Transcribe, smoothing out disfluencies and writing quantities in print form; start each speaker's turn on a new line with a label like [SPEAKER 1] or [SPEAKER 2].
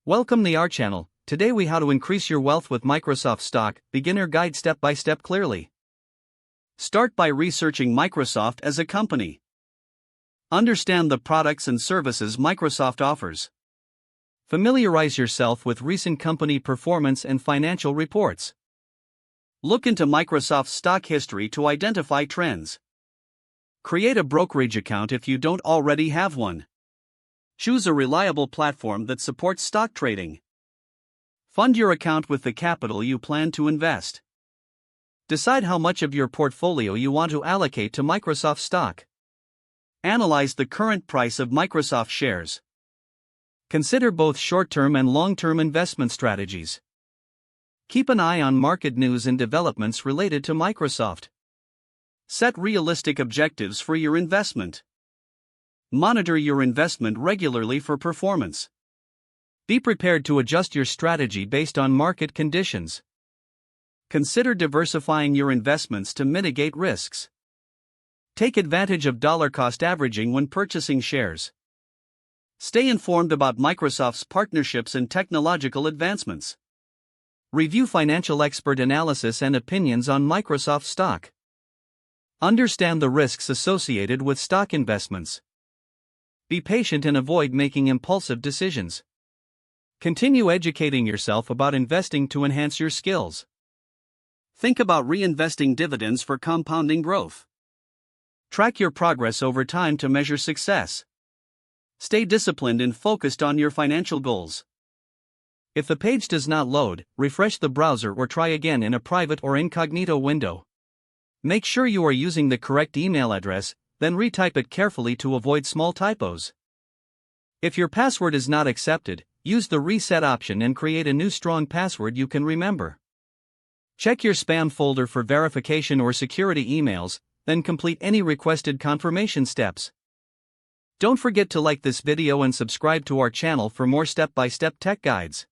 [SPEAKER 1] Welcome to our channel. Today we how to increase your wealth with Microsoft stock, beginner guide step by step clearly. Start by researching Microsoft as a company. Understand the products and services Microsoft offers. Familiarize yourself with recent company performance and financial reports. Look into Microsoft's stock history to identify trends. Create a brokerage account if you don't already have one. Choose a reliable platform that supports stock trading. Fund your account with the capital you plan to invest. Decide how much of your portfolio you want to allocate to Microsoft stock. Analyze the current price of Microsoft shares. Consider both short-term and long-term investment strategies. Keep an eye on market news and developments related to Microsoft. Set realistic objectives for your investment. Monitor your investment regularly for performance. Be prepared to adjust your strategy based on market conditions. Consider diversifying your investments to mitigate risks. Take advantage of dollar cost averaging when purchasing shares. Stay informed about Microsoft's partnerships and technological advancements. Review financial expert analysis and opinions on Microsoft stock. Understand the risks associated with stock investments. Be patient and avoid making impulsive decisions. Continue educating yourself about investing to enhance your skills. Think about reinvesting dividends for compounding growth. Track your progress over time to measure success. Stay disciplined and focused on your financial goals. If the page does not load, refresh the browser or try again in a private or incognito window. Make sure you are using the correct email address, then retype it carefully to avoid small typos. If your password is not accepted, use the reset option and create a new strong password you can remember. Check your spam folder for verification or security emails, then complete any requested confirmation steps. Don't forget to like this video and subscribe to our channel for more step-by-step tech guides.